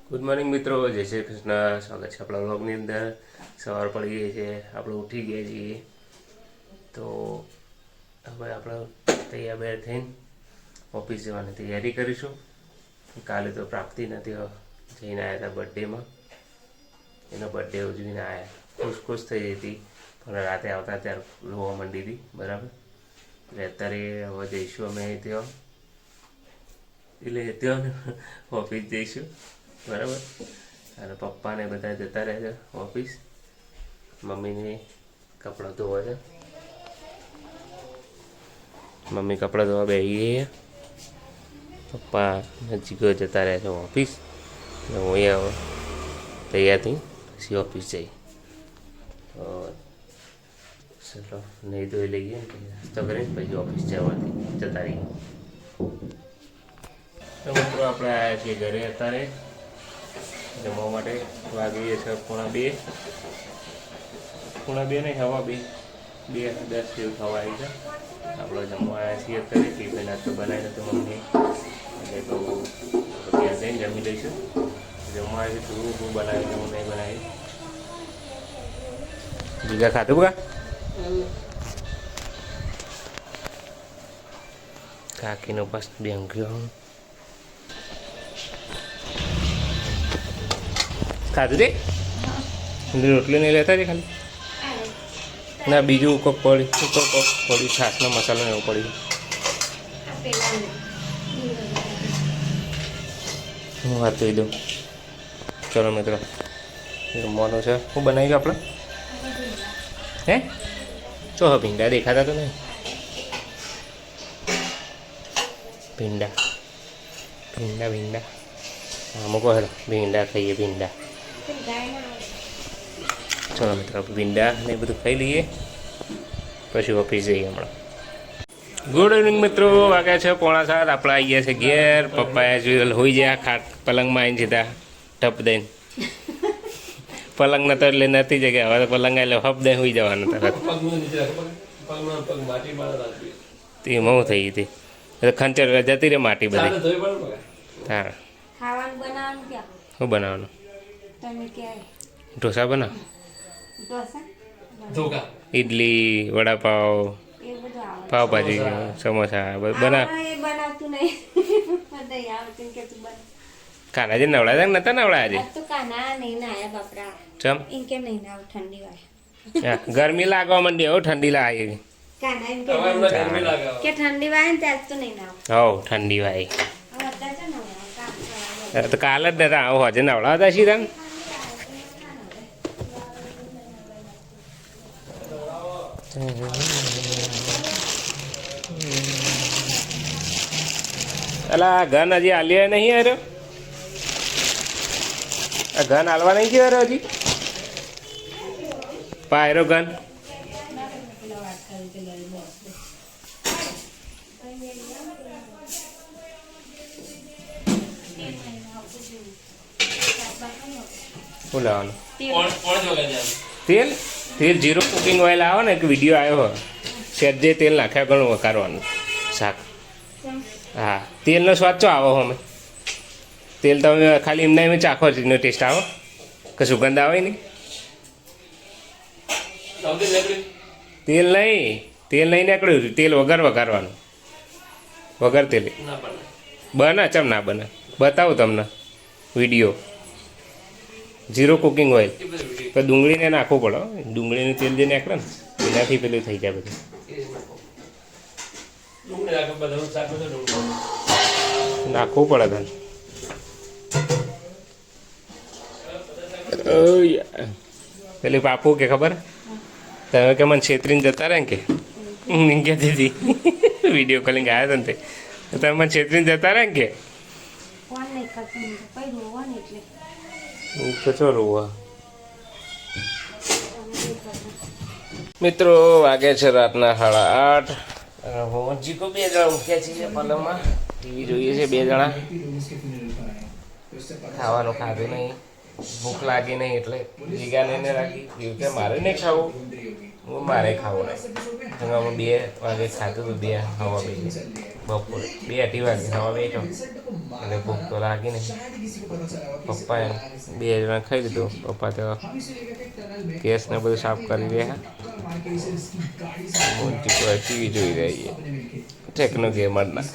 Good morning મિત્રો, જય શ્રી કૃષ્ણ. સ્વાગત છે આપણા વ્લોગની અંદર. સવાર પડી ગઈ છે, આપણે ઉઠી ગયા છીએ. તો હવે આપણે તૈયાર થઈને ઓફિસ જવાની તૈયારી કરીશું. કાલે તો પ્રાપ્તિ નથી જઈને આવ્યા હતા બર્થડેમાં. એનો બર્થડે ઉજવીને આવ્યા, ખુશ થઈ હતી. પણ રાતે આવતા ત્યારે રોવા માંડી હતી, બરાબર. એટલે અત્યારે હવે જઈશું અમે ત્યાં, એટલે ત્યાં ઓફિસ જઈશું, બરાબર. અને પપ્પાને બધા જતા રહે છે ઓફિસ. મમ્મીને કપડાં ધોવા છે, મમ્મી કપડાં ધોવા બેસી ગઈ. પપ્પા નજીક જતા રહે છે ઓફિસ. હું અહીંયા તૈયાર થઈ પછી ઓફિસ જઈ. ચલો નહીં ધોઈ લઈએ, નાસ્તો કરીને પછી ઓફિસ જવાથી જતા રહીએ. તો મિત્રો આપણે આવ્યા છીએ ઘરે અત્યારે જમવા માટે. વાગીએ છે 1:30. 1:30 નહીં, 2:30. 2:10 જેવું થવા આવી છે. આપણે જમવા આવ્યા છીએ અત્યારે. ટિફિન નાસ્તો બનાવી નતો મમ્મી, એટલે તો ત્યાં જઈને જમી લઈશું. જમવા આવી તું બનાવી, હું નહીં બનાવી. બીજા ખાધું કા કાકીનો પાસ બેંક ખાધું તે રોટલી નહીં લેતા છે ખાલી ના, બીજું કોક પડી કોક પડી છાસનો મસાલો ને એવું પડી. હું વાત કહી દઉં. ચલો મિત્રો, જમવાનું છે. શું બનાવી ગયું આપણે? હે ચો ભીંડા દેખાતા તો નહીં. ભીંડા ભીંડા ભીંડા મૂકો હેલો, ભીંડા ખાઈએ ભીંડા. ચલો મિત્રો, ભીંડા ને એ બધું ખાઈ લઈએ, પછી ઓફિસ જઈએ હમણાં. ગુડ ઇવનિંગ મિત્રો, વાગ્યા છે 6:45. આપણે આવી ગયા છે ઘેર. પપ્પાએ જોઈ હોઈ ગયા ખાટ પલંગમાં આવીને સીધા ટપ દઈને. પલંગ નતો એટલે નથી જગ્યા, હવે તો પલંગ એટલે હપ દઈને હોઈ જવાનું તરત. તે મઉ થઈ હતી, ખંચર જતી રે માટી બધી. હા, શું બનાવવાનું? ઢોસા બનાવ, ઇડલી, વડાપાવ, પાવભાજી, સમોસા બનાવ. કાનાજી નવડાયા નતા નવડાયા આજે? ચમ ગરમી લાગવા માંડી, હવે ઠંડી લાગે. ઠંડી વાય ને ત્યાં તો નહીં નાવ. હવ ઠંડી વાય તો કાલ જ નતા આવો, હજે નવડાવતા છીએ તમે. અલા ઘન હજી હાલ્યા નહીં હાર્યો. આ ઘન હાલવા નહીં થયો હારો હજી. પાયરો ઘન શું લાવવાનું? તેલ તેલ જીરો કુકિંગ ઓઇલ આવે ને, એક વિડીયો આવ્યો હોય, સેજે તેલ નાખ્યા ઘણું વઘારવાનું શાક. હા, તેલનો સ્વાદ ચો આવો અમે? તેલ તમે ખાલી એમને એમ ચાખો એનો ટેસ્ટ આવો કે સુગંધ આવે નહીં? તેલ નહીં નીકળ્યું, તેલ વગર વઘારવાનું, વગર તેલે બને. ચમ ના બને? બતાવું તમને વિડીયો. જીરો કુકિંગ ઓઇલ તો ડુંગળીને નાખવું પડે. ડુંગળીનું તેલ જે નીકળે ને એનાથી પેલું થઈ જાય બધું. નાખવું પડે તને. પેલી પાપુ કે ખબર તમે કે મને છેતરીને જતા રહે કે હું કહેતી હતી વિડીયો કોલિંગ આવ્યા હતા ને તે તમે મને છેતરીને જતા રહે કે કચો રોવા. મિત્રો વાગે છે રાતના 8:30. હોમજીકો 2 જણા ઉઠ્યા છીએ પલંગમાં, ટીવી જોઈએ છે 2 જણા. ખાવાનું ખાધું નહીં, ભૂખ લાગી નહીં, એટલે ભેગા નહીં રાખી. એવું કે મારે નહીં ખાવું, હું મારે ખાવું નહીં. 2 વાગે ખાધું તો 2 હવા 2 બપોરે 2 વાગે ખાવા બેઠો એટલે ભૂખ તો લાગી નહીં. પપ્પાએ 2 જણા ખાઈ લીધું. પપ્પા તો ગેસ ને બધું સાફ કરી રહ્યા. ટીવી જોઈ રહી છે ટેકનો ગેમરના.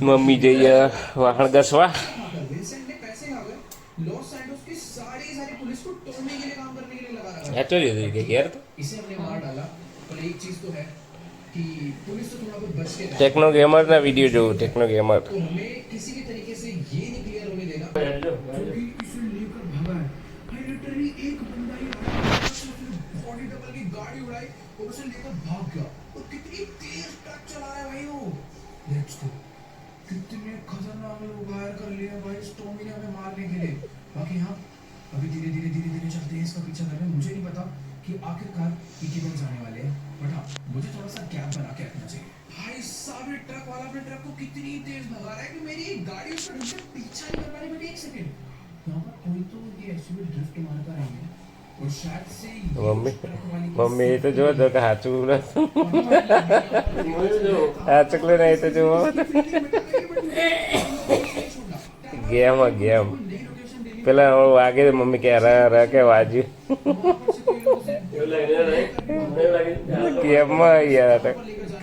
મમ્મી જઈએ વાહણ ઘસવા. एक्चुअली देखिए यार टेक्नो गेमर ना वीडियो जो टेक्नो गेमर कितने खतरनाक लोग वायर कर लिए भाई स्टोमी ने हमें मारने के लिए. बाकी हाँ अभी धीरे धीरे चलते हैं इसका पीछा कर रहे हैं. मुझे नहीं पता कि आखिरकार इक्कीवन जाने वाले हैं बट हाँ मुझे थोड़ा सा गैप बना के रखना चाहिए. भाई साहब ये ट्रक वाला अपने ट्रक को कितनी तेज भगा रहा है कि मेरी एक गाड़ी उसका ढंग से पीछा नहीं कर पा रही. बट एक सेकंड यहाँ पर कोई तो ये एक्चुअली ड्रिफ्ट मारता रही है और शायद से मम्मी तो जो तो हाथ चुकलो हाथ चुकलो नहीं तो जो गेम गेम પેલા વાગે મમ્મી કે રા કે વાજ્યું ગેમમાં યાર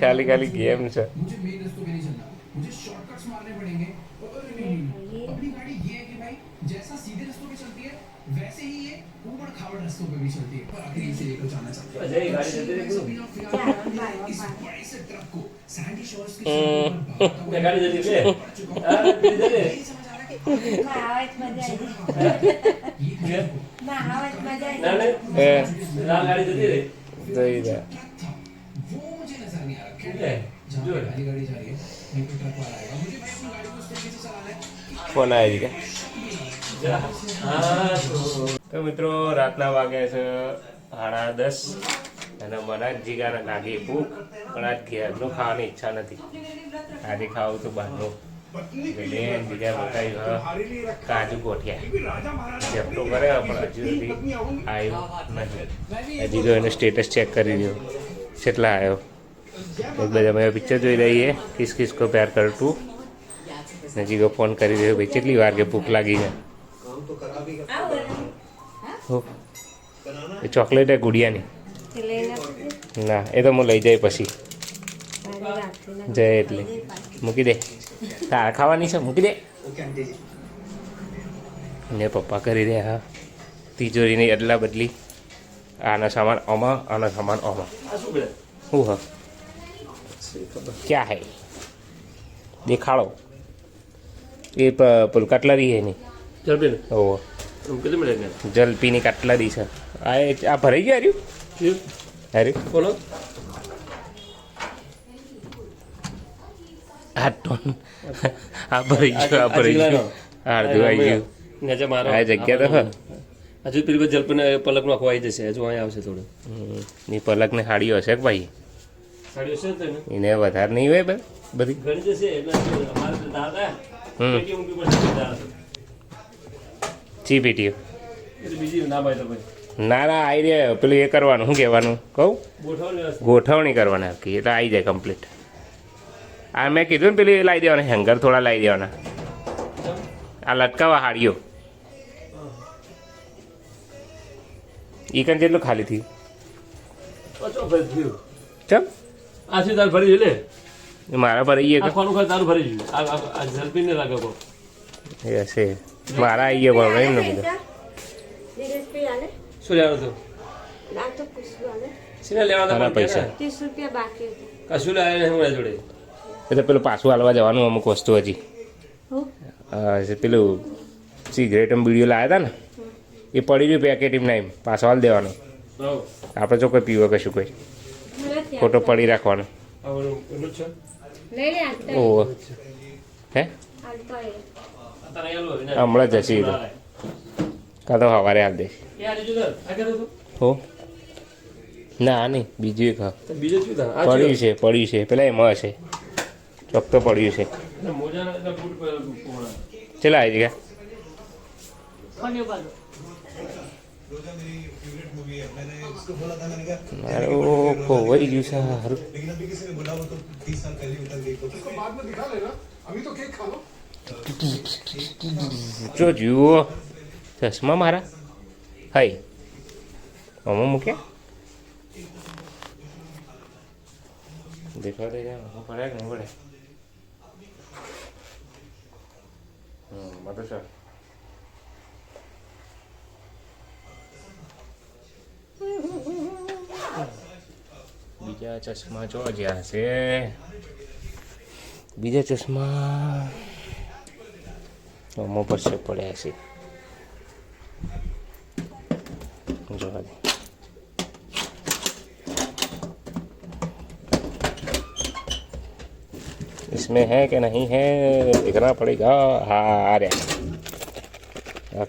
ખાલી ખાલી ગેમ છે. मुझे मेन रस्तों पे नहीं चलना. मुझे शॉर्टकट्स मारने पड़ेंगे. और नहीं अपनी गाड़ी ये है कि भाई जैसा सीधे रस्तों पे चलती है वैसे ही ये ऊबड़ खाबड़ रस्तों पे भी चलती है. पर आखिर इसे लेकर जाना चाहते हैं इस बड़े से ट्रक को सैंडी शोर्स के गाड़ी जल्दी ले समझ आ रहा है कि आवाज मजा आई गाड़ी जल्दी रे જોઈ રહ્યા. वो मुझे नजर नहीं आ रहा. जहाँ पे पहली गाड़ी जा रही है वहीं पे ट्रक वाला आएगा. मुझे भाई अपनी गाड़ी को इस तरीके से चलाना है. ફોન આવી ગયા. તો મિત્રો રાતના વાગ્યા છે 10:30 અને મને જ જીગાને લાગી ભૂખ પણ આજ ઘેરનું ખાવાની ઈચ્છા નથી. આજે ખાવું તો બહારનું એટલે બીજા બતાવ્યું કાજુ ગોઠિયા ઝપટો કરે પણ હજુ સુધી આવ્યું નથી. હજી તો એને સ્ટેટસ ચેક કરી રહ્યો કેટલા આવ્યો. એક બધા અમે પિક્ચર જોઈ રહીએ કિસ કિસ કો પ્યાર કર તું. નજીક ફોન કરી રહ્યો ભાઈ કેટલી વાર કે ભૂખ લાગી છે. એ ચોકલેટ એ ગુડિયાની ના એ તો હું લઈ જાય પછી જાય એટલે મૂકી દે. તારે ખાવાની છે મૂકી દે. ને પપ્પા કરી રહ્યા તિજોરીની અદલા બદલી. આનો સામાન આમાં આનો સામાન આમાં. શું હ ક્યાં હે દેખાડો. એ પેલું કટલરી હે નહીં ઓહો જલપીની કટલરી છે. આ ભરાઈ ગયું હાર્યું હાર્યું બોલો. આ ટોન આ ભરાઈ ગયું આ ભરાઈ ગયું અડધું આવી ગયું. આ જગ્યા તો હજુ પેલી જલપીને પલકનો આખો આવી જશે. હજુ અહીંયા આવશે થોડું. ની પલકને સાડીઓ હશે કે ભાઈ સાડીઓ છે ને એને વધારે નહીં હોય બધી ઘણી જશે એટલે અમારે દાદા પેટી ઊંઘી પડશે દાદા ચી પેટીઓ એટલે બીજી ના ભાઈ તો ભાઈ ના ના આવી રહ્યા પેલું એ કરવાનું શું કહેવાનું કહું ગોઠવણી ગોઠવણી કરવાના કે એટલે આવી જાય કમ્પ્લીટ. આ મેં કીધું ને પેલું એ લાવી દેવાના હેંગર થોડા લાવી દેવાના. આ લટકાવા હાડીઓ ઈ કન જેટલું ખાલી થયું ચમ આ છે તાર ભરી લે મારા પર આવીએ આખવાનું ખાલી તારું ભરી જોયું આ ઝડપીને લાગે કો એ હશે મારા આવીએ પણ એમ ને બધું શું લેવાનું હતું શીને લેવાના પૈસા 30 રૂપિયા બાકી કશું લાવે નહીં મારા જોડે. એટલે પેલું પાછું હાલવા જવાનું અમુક વસ્તુ હજી પેલું સિગરેટ બીડીઓ લાવ્યા હતા ને એ પડી રહ્યું પેકેટ એમ ના એમ પાછો હાલ દેવાનો. આપણે જો કોઈ પીવો કશું કોઈ ફોટો પડી રાખવાનો. ઓહો હે હમણાં જશે તો કાં તો સવારે હાલ દઈશ. હો ના નહીં બીજું એક બીજું પડ્યું છે પડ્યું છે પેલા એમાં હશે ચોક તો પડ્યું છે. ચલા આવી ગયા रोजा मेरी फेवरेट मूवी है मैंने उसको बोला था मैंने कहा મારું ખોવાઈ ગયું છે હારું लेकिन अभी किसी ने बोला वो तो 30 साल पहले उतर गई तो इसको बाद में दिखा लेना अभी तो केक खा लो જો જુઓ ચશ્મા મારા હાય આમાં મૂક્યા દેખાડે છે પડે કે નહીં પડે બધું સર બીજા ચશ્મા જો જ્યાં છે બીજા ચશ્મા આમાં પાસે પડ્યા છે જોવા દે इसमें है कि नहीं है देखना पड़ेगा हाँ आ रहा है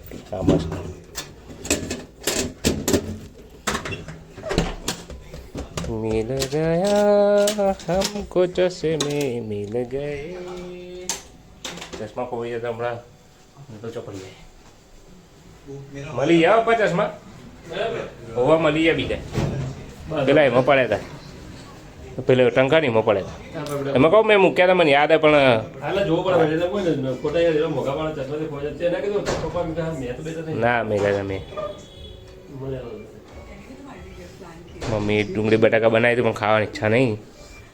मिल गया हमको चश्मे मिल गए चश्मा खो गया था हमारा तो चौपड़ी है મળી જાવ 50 માં હોવા મળી જાય બીજા પેલા એમાં પડ્યા હતા પેલા ટંકાણીમાં પડ્યા હતા એમાં કહું મેં મૂક્યા હતા મને યાદ પણ હાલે જોવો પડે એટલે કોઈ ને ખોટા યાર એવા મોગા વાળા ચશ્મા થી ખોજા તેને કીધું પપ્પા મેં કહ્યું મેં તો બેટા નહીં ના મેલા તમે મને મમ્મી ડુંગળી બટાકા બનાવી હતી પણ ખાવાની ઈચ્છા નહીં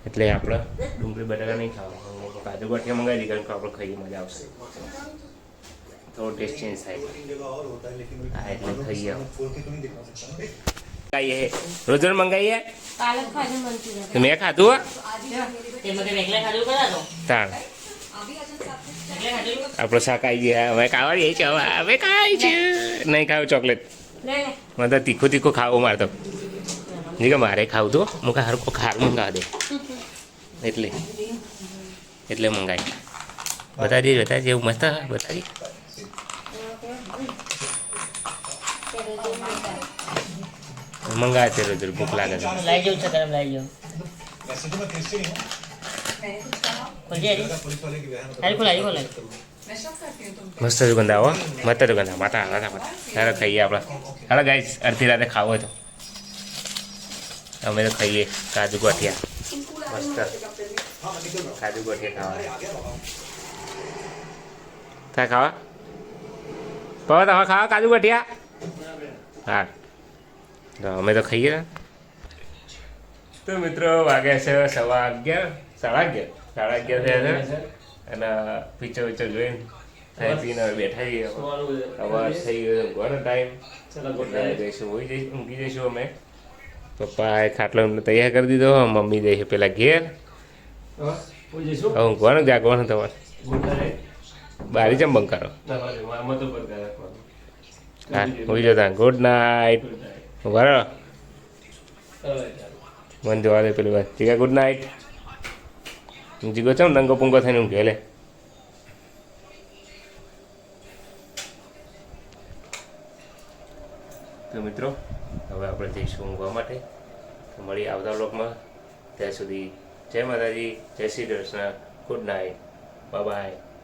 એટલે આપણે ડુંગળી બટાકા નહીં ખાવા કાજુ ગાંઠિયા મંગાવી દીધી કારણ કે આપણે ખાઈએ મજા આવશે થોડો ટેસ્ટ ચેન્જ થાય હા એટલે ખાઈએ ખાઈએ રોજર મંગાવીએ પાલક ભાજી મંચુરિયન મેં ખાધું હો તાણ આપણો શાક આવી ગયા હવે ખાવા છે હવે ખાય છે નહીં ખાવું ચોકલેટ લે લે મને તો તીખું તીખું ખાવું મારે તો જી કે મારે ખાવું તો મુકા હારું ખાર મંગાવા દે એટલે મંગાવી બતાવી એવું મસ્ત બતાવી મંગાવે છે રોજ ભૂખ લાગે છે લાઈ જાઉં છે ગરમ લાઈ જાઉં वैसे तो मैं क्रिश्चियन हूँ ખોલજે હરી पुलिस वाले की बहन હરી ખોલાઈ ખોલાઈ મસ્ત સુગંધ આવો મસ્ત સુગંધ માતા સારા ખાઈએ આપણે હાલો ગાઈસ અડધી રાતે ખાવો હોય તો અમે તો ખાઈએ કાજુ ગાંઠિયા મસ્ત કાજુ ગાંઠિયા ખાવા ત્યાં ખાવા પવા તમે ખાવા કાજુ ગાંઠિયા હા તો અમે તો ખાઈએ ને તો મિત્રો વાગ્યા છે 11:30 સાડા 11 થયા છે અને પિક્ચર વિક્ચર જોઈને ખાઈ પીને હવે બેઠા છીએ હવે થઈ ગયો ઘણો ટાઈમ જઈશું ઊંઘી જઈશું અમે પપ્પાએ ખાટલો એમને તૈયાર કરી દીધો મમ્મી જઈશું પેલા ઘેર કોઈ જઈશું હવે ઊંઘવાનું જાગવાનું તમારે ગુંઠારે બારી ચમ બંધ કરો આમાં તો પર કરે હા ઊંઘી જતા ગુડ નાઇટ બરાબર મન જોવા દે પેલી વાત ઠીક ગુડ નાઇટ જીગો ચમ નંગો પૂંગો થઈને ઊંઘે લે તો મિત્રો હવે આપણે જઈશું ઊંઘવા માટે તો મળી આવતા બ્લોગમાં ત્યાં સુધી જય માતાજી જય Shri Krishna good night bye bye